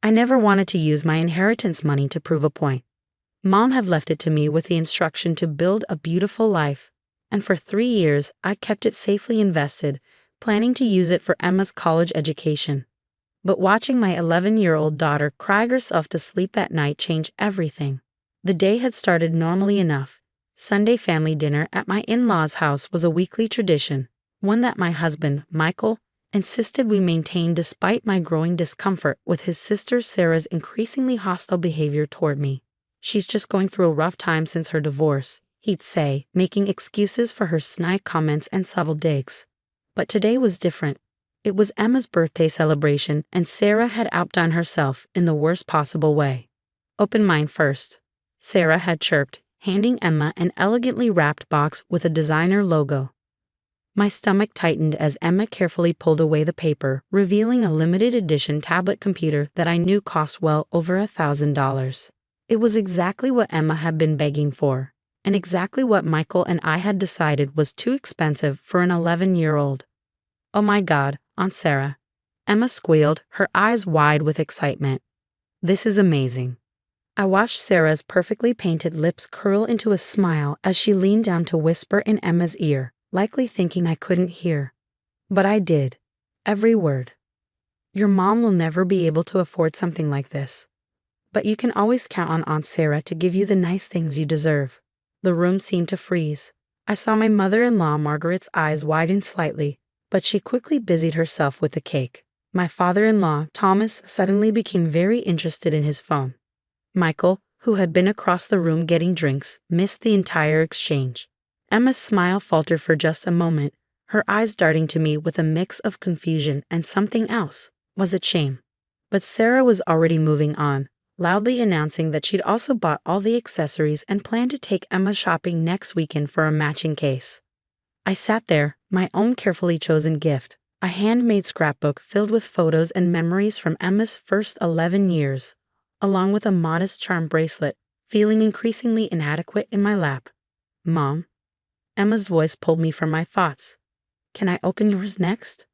I never wanted to use my inheritance money to prove a point. Mom had left it to me with the instruction to build a beautiful life, and for 3 years I kept it safely invested, planning to use it for Emma's college education. But watching my 11-year-old daughter cry herself to sleep that night changed everything. The day had started normally enough. Sunday family dinner at my in-laws' house was a weekly tradition, one that my husband, Michael, insisted we maintain despite my growing discomfort with his sister Sarah's increasingly hostile behavior toward me. "She's just going through a rough time since her divorce," he'd say, making excuses for her snide comments and subtle digs. But today was different. It was Emma's birthday celebration, and Sarah had outdone herself in the worst possible way. "Open mine first," Sarah had chirped, handing Emma an elegantly wrapped box with a designer logo. My stomach tightened as Emma carefully pulled away the paper, revealing a limited edition tablet computer that I knew cost well over $1,000. It was exactly what Emma had been begging for, and exactly what Michael and I had decided was too expensive for an 11-year-old. "Oh my God, Aunt Sarah," Emma squealed, her eyes wide with excitement. "This is amazing." I watched Sarah's perfectly painted lips curl into a smile as she leaned down to whisper in Emma's ear, likely thinking I couldn't hear. But I did. Every word. "Your mom will never be able to afford something like this. But you can always count on Aunt Sarah to give you the nice things you deserve." The room seemed to freeze. I saw my mother-in-law Margaret's eyes widen slightly, but she quickly busied herself with the cake. My father-in-law, Thomas, suddenly became very interested in his phone. Michael, who had been across the room getting drinks, missed the entire exchange. Emma's smile faltered for just a moment, her eyes darting to me with a mix of confusion and something else. Was it shame? But Sarah was already moving on, loudly announcing that she'd also bought all the accessories and planned to take Emma shopping next weekend for a matching case. I sat there, my own carefully chosen gift, a handmade scrapbook filled with photos and memories from Emma's first 11 years, along with a modest charm bracelet, feeling increasingly inadequate in my lap. "Mom?" Emma's voice pulled me from my thoughts. "Can I open yours next?"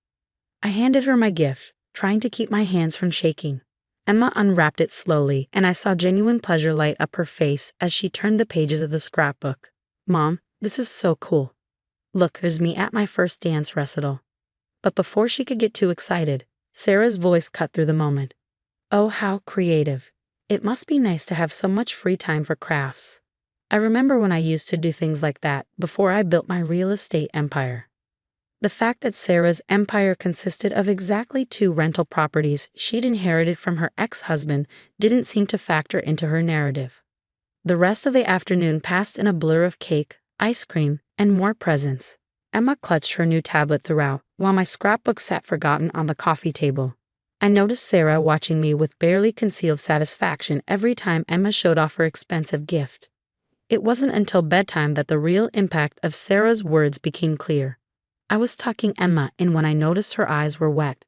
I handed her my gift, trying to keep my hands from shaking. Emma unwrapped it slowly, and I saw genuine pleasure light up her face as she turned the pages of the scrapbook. "Mom, this is so cool. Look, there's me at my first dance recital." But before she could get too excited, Sarah's voice cut through the moment. "Oh, how creative. It must be nice to have so much free time for crafts. I remember when I used to do things like that before I built my real estate empire." The fact that Sarah's empire consisted of exactly 2 rental properties she'd inherited from her ex-husband didn't seem to factor into her narrative. The rest of the afternoon passed in a blur of cake, ice cream, and more presents. Emma clutched her new tablet throughout, while my scrapbook sat forgotten on the coffee table. I noticed Sarah watching me with barely concealed satisfaction every time Emma showed off her expensive gift. It wasn't until bedtime that the real impact of Sarah's words became clear. I was tucking Emma in when I noticed her eyes were wet.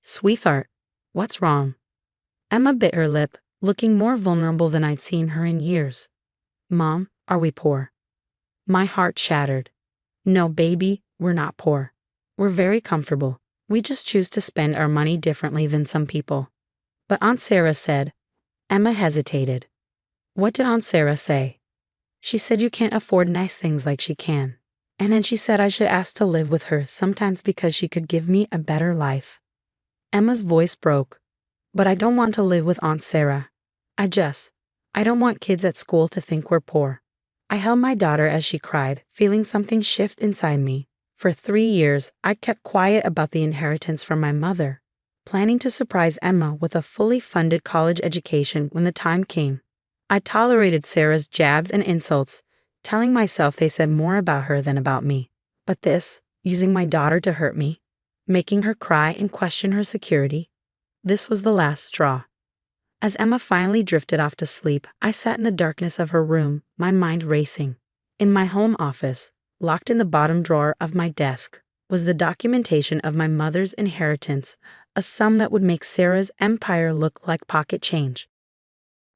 "Sweetheart, what's wrong?" Emma bit her lip, looking more vulnerable than I'd seen her in years. "Mom, are we poor?" My heart shattered. "No, baby, we're not poor. We're very comfortable. We just choose to spend our money differently than some people." "But Aunt Sarah said..." Emma hesitated. "What did Aunt Sarah say?" "She said you can't afford nice things like she can. And then she said I should ask to live with her sometimes because she could give me a better life." Emma's voice broke. "But I don't want to live with Aunt Sarah. I don't want kids at school to think we're poor." I held my daughter as she cried, feeling something shift inside me. For 3 years, I'd kept quiet about the inheritance from my mother, planning to surprise Emma with a fully funded college education when the time came. I tolerated Sarah's jabs and insults, telling myself they said more about her than about me. But this, using my daughter to hurt me, making her cry and question her security, this was the last straw. As Emma finally drifted off to sleep, I sat in the darkness of her room, my mind racing. In my home office, locked in the bottom drawer of my desk, was the documentation of my mother's inheritance, a sum that would make Sarah's empire look like pocket change.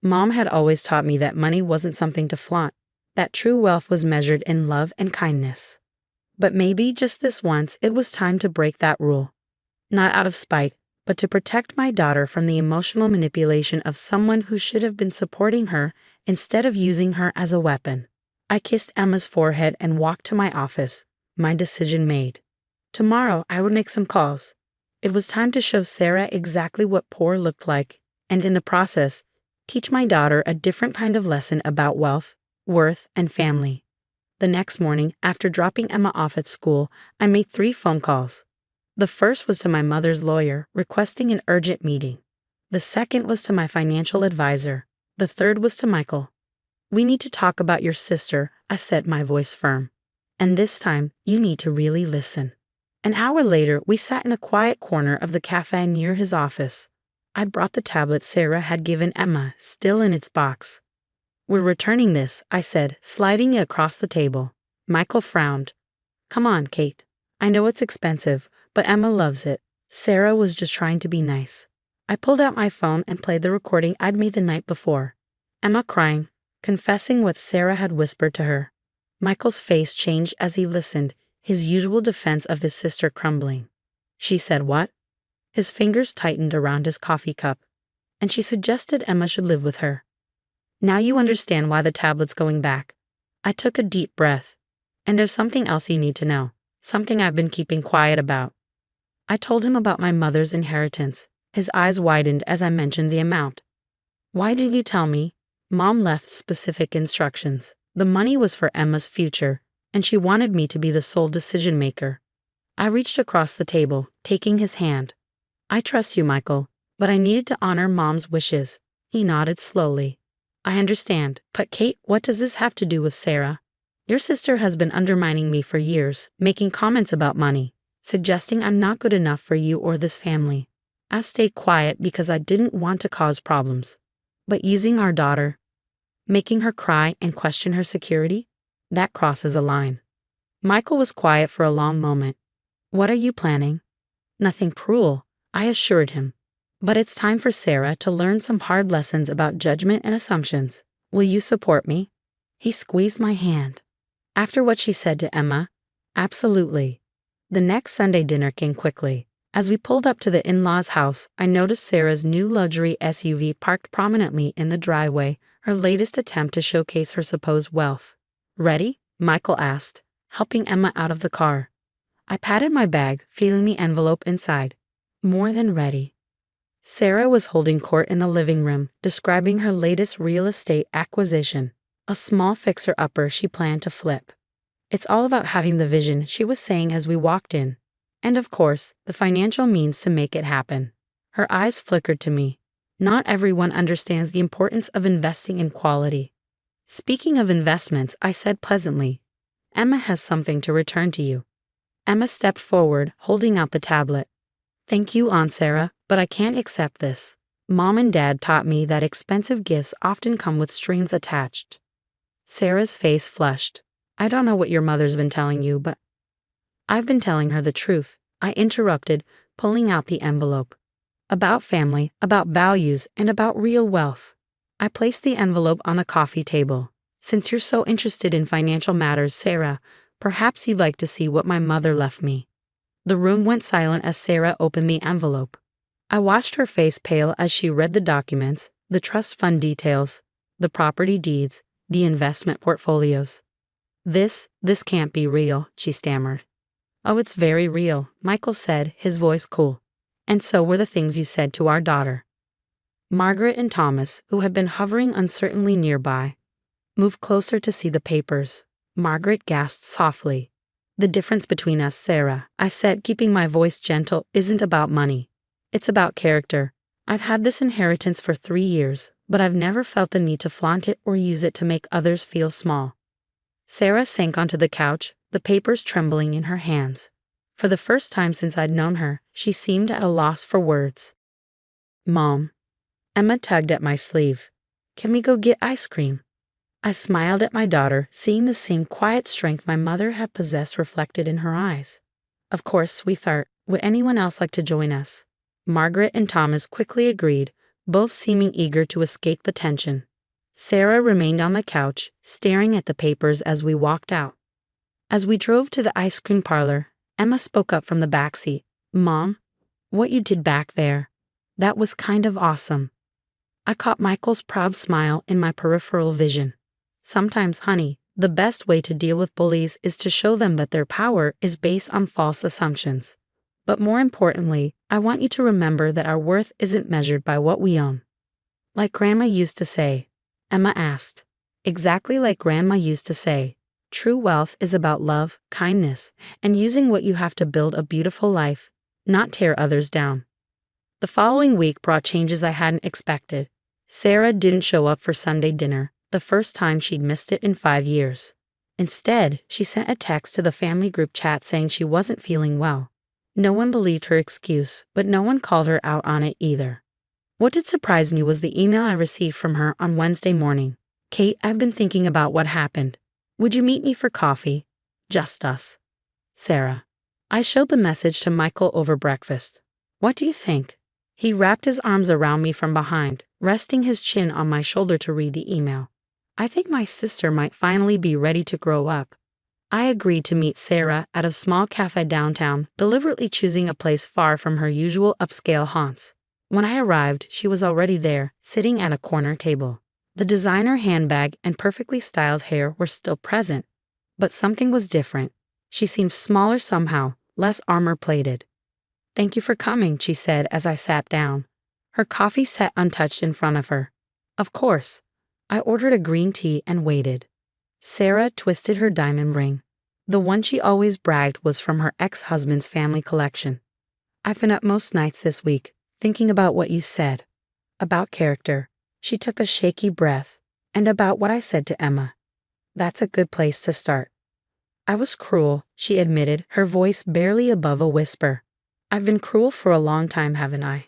Mom had always taught me that money wasn't something to flaunt, that true wealth was measured in love and kindness. But maybe just this once it was time to break that rule. Not out of spite, but to protect my daughter from the emotional manipulation of someone who should have been supporting her instead of using her as a weapon. I kissed Emma's forehead and walked to my office, my decision made. Tomorrow I would make some calls. It was time to show Sarah exactly what poor looked like, and in the process, teach my daughter a different kind of lesson about wealth, worth, and family. The next morning, after dropping Emma off at school, I made 3 phone calls. The first was to my mother's lawyer, requesting an urgent meeting. The second was to my financial advisor. The third was to Michael. "We need to talk about your sister," I said, my voice firm. "And this time, you need to really listen." An hour later, we sat in a quiet corner of the cafe near his office. I brought the tablet Sarah had given Emma, still in its box. "We're returning this," I said, sliding it across the table. Michael frowned. "Come on, Kate. I know it's expensive, but Emma loves it. Sarah was just trying to be nice." I pulled out my phone and played the recording I'd made the night before. Emma crying, confessing what Sarah had whispered to her. Michael's face changed as he listened, his usual defense of his sister crumbling. "She said what?" His fingers tightened around his coffee cup. "And she suggested Emma should live with her." "Now you understand why the tablet's going back." I took a deep breath. "And there's something else you need to know, something I've been keeping quiet about." I told him about my mother's inheritance. His eyes widened as I mentioned the amount. "Why didn't you tell me?" "Mom left specific instructions. The money was for Emma's future, and she wanted me to be the sole decision maker." I reached across the table, taking his hand. "I trust you, Michael, but I needed to honor Mom's wishes." He nodded slowly. "I understand, but Kate, what does this have to do with Sarah?" "Your sister has been undermining me for years, making comments about money, suggesting I'm not good enough for you or this family. I stayed quiet because I didn't want to cause problems. But using our daughter, making her cry and question her security, that crosses a line." Michael was quiet for a long moment. "What are you planning?" "Nothing cruel," I assured him. "But it's time for Sarah to learn some hard lessons about judgment and assumptions. Will you support me?" He squeezed my hand. "After what she said to Emma? Absolutely." The next Sunday dinner came quickly. As we pulled up to the in-laws' house, I noticed Sarah's new luxury SUV parked prominently in the driveway, her latest attempt to showcase her supposed wealth. "Ready?" Michael asked, helping Emma out of the car. I patted my bag, feeling the envelope inside. More than ready. Sarah was holding court in the living room, describing her latest real estate acquisition, a small fixer-upper she planned to flip. "It's all about having the vision," she was saying as we walked in. "And of course, the financial means to make it happen." Her eyes flickered to me. Not everyone understands the importance of investing in quality. "Speaking of investments," I said pleasantly, "Emma has something to return to you." Emma stepped forward, holding out the tablet. "Thank you, Aunt Sarah, but I can't accept this. Mom and Dad taught me that expensive gifts often come with strings attached." Sarah's face flushed. "I don't know what your mother's been telling you, but—" "I've been telling her the truth," I interrupted, pulling out the envelope. "About family, about values, and about real wealth." I placed the envelope on the coffee table. "Since you're so interested in financial matters, Sarah, perhaps you'd like to see what my mother left me." The room went silent as Sarah opened the envelope. I watched her face pale as she read the documents, the trust fund details, the property deeds, the investment portfolios. This can't be real," she stammered. "Oh, it's very real," Michael said, his voice cool. "And so were the things you said to our daughter." Margaret and Thomas, who had been hovering uncertainly nearby, moved closer to see the papers. Margaret gasped softly. "The difference between us, Sarah," I said, keeping my voice gentle, "isn't about money. It's about character. I've had this inheritance for 3 years, but I've never felt the need to flaunt it or use it to make others feel small." Sarah sank onto the couch, the papers trembling in her hands. For the first time since I'd known her, she seemed at a loss for words. "Mom." Emma tugged at my sleeve. "Can we go get ice cream?" I smiled at my daughter, seeing the same quiet strength my mother had possessed reflected in her eyes. "Of course, sweetheart. Would anyone else like to join us?" Margaret and Thomas quickly agreed, both seeming eager to escape the tension. Sarah remained on the couch, staring at the papers as we walked out. As we drove to the ice cream parlor, Emma spoke up from the back seat. "Mom, What you did back there. That was kind of awesome. I caught Michael's proud smile in my peripheral vision. Sometimes, honey, the best way to deal with bullies is to show them that their power is based on false assumptions. But more importantly, I want you to remember that our worth isn't measured by what we own. Like Grandma used to say, Emma asked. Exactly like Grandma used to say, true wealth is about love, kindness, and using what you have to build a beautiful life, not tear others down. The following week brought changes I hadn't expected. Sarah didn't show up for Sunday dinner, the first time she'd missed it in 5 years. Instead, she sent a text to the family group chat saying she wasn't feeling well. No one believed her excuse, but no one called her out on it either. What did surprise me was the email I received from her on Wednesday morning. Kate, I've been thinking about what happened. Would you meet me for coffee? Just us. Sarah. I showed the message to Michael over breakfast. What do you think? He wrapped his arms around me from behind, resting his chin on my shoulder to read the email. I think my sister might finally be ready to grow up. I agreed to meet Sarah at a small cafe downtown, deliberately choosing a place far from her usual upscale haunts. When I arrived, she was already there, sitting at a corner table. The designer handbag and perfectly styled hair were still present, but something was different. She seemed smaller somehow, less armor-plated. Thank you for coming, she said as I sat down. Her coffee sat untouched in front of her. Of course. I ordered a green tea and waited. Sarah twisted her diamond ring. The one she always bragged was from her ex-husband's family collection. I've been up most nights this week, thinking about what you said. About character. She took a shaky breath. And about what I said to Emma. That's a good place to start. I was cruel, she admitted, her voice barely above a whisper. I've been cruel for a long time, haven't I?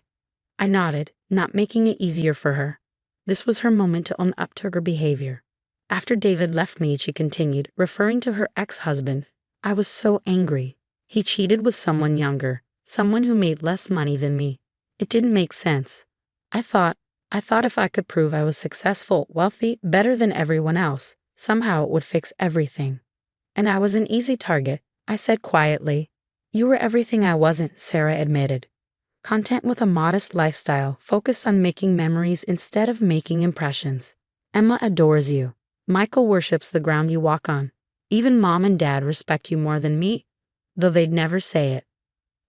I nodded, not making it easier for her. This was her moment to own up to her behavior. After David left me, she continued, referring to her ex-husband, I was so angry. He cheated with someone younger, someone who made less money than me. It didn't make sense. I thought if I could prove I was successful, wealthy, better than everyone else, somehow it would fix everything. And I was an easy target, I said quietly. You were everything I wasn't, Sarah admitted. Content with a modest lifestyle, focused on making memories instead of making impressions. Emma adores you. Michael worships the ground you walk on. Even Mom and Dad respect you more than me, though they'd never say it.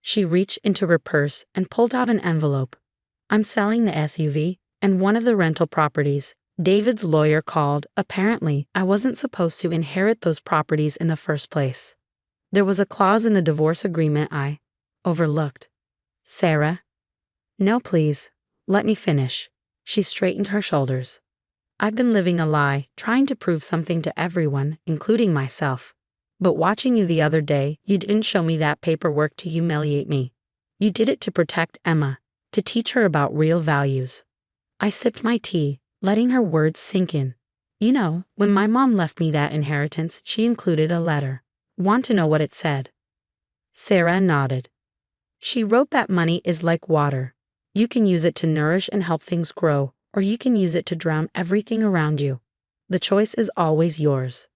She reached into her purse and pulled out an envelope. I'm selling the SUV and one of the rental properties. David's lawyer called. Apparently, I wasn't supposed to inherit those properties in the first place. There was a clause in the divorce agreement I overlooked. Sarah? No, please. Let me finish. She straightened her shoulders. I've been living a lie, trying to prove something to everyone, including myself. But watching you the other day, you didn't show me that paperwork to humiliate me. You did it to protect Emma, to teach her about real values. I sipped my tea, letting her words sink in. You know, when my mom left me that inheritance, she included a letter. Want to know what it said? Sarah nodded. She wrote that money is like water. You can use it to nourish and help things grow, or you can use it to drown everything around you. The choice is always yours.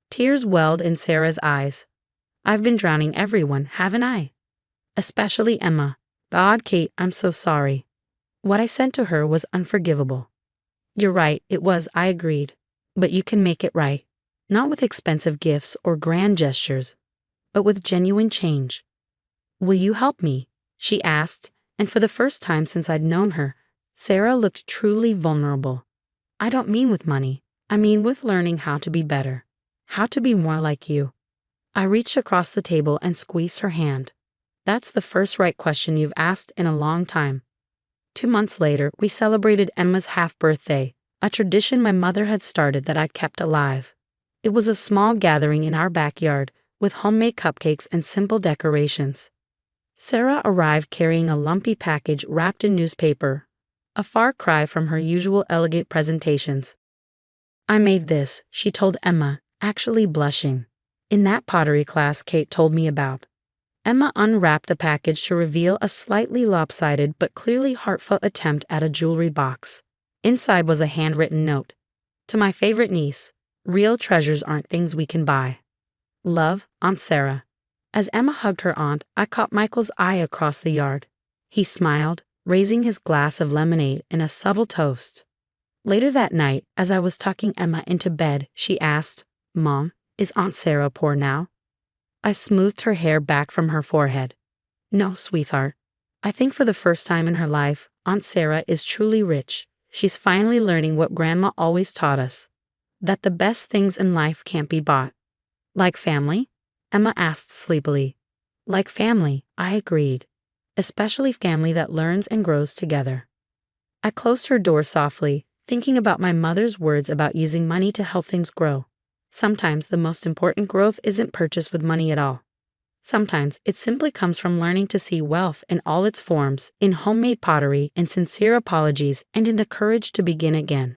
Tears welled in Sarah's eyes. I've been drowning everyone, haven't I? Especially Emma. God, Kate, I'm so sorry. What I sent to her was unforgivable. You're right, it was, I agreed. But you can make it right. Not with expensive gifts or grand gestures, but with genuine change. Will you help me? She asked, and for the first time since I'd known her, Sarah looked truly vulnerable. I don't mean with money. I mean with learning how to be better. How to be more like you. I reached across the table and squeezed her hand. That's the first right question you've asked in a long time. 2 months later, we celebrated Emma's half-birthday, a tradition my mother had started that I kept alive. It was a small gathering in our backyard, with homemade cupcakes and simple decorations. Sarah arrived carrying a lumpy package wrapped in newspaper, a far cry from her usual elegant presentations. I made this, she told Emma, actually blushing. In that pottery class Kate told me about. Emma unwrapped the package to reveal a slightly lopsided but clearly heartfelt attempt at a jewelry box. Inside was a handwritten note. To my favorite niece, real treasures aren't things we can buy. Love, Aunt Sarah. As Emma hugged her aunt, I caught Michael's eye across the yard. He smiled, raising his glass of lemonade in a subtle toast. Later that night, as I was tucking Emma into bed, she asked, "Mom, is Aunt Sarah poor now?" I smoothed her hair back from her forehead. "No, sweetheart. I think for the first time in her life, Aunt Sarah is truly rich. She's finally learning what Grandma always taught us, that the best things in life can't be bought." "Like family?" Emma asked sleepily. "Like family," I agreed. "Especially family that learns and grows together." I closed her door softly, thinking about my mother's words about using money to help things grow. Sometimes the most important growth isn't purchased with money at all. Sometimes it simply comes from learning to see wealth in all its forms, in homemade pottery, in sincere apologies, and in the courage to begin again.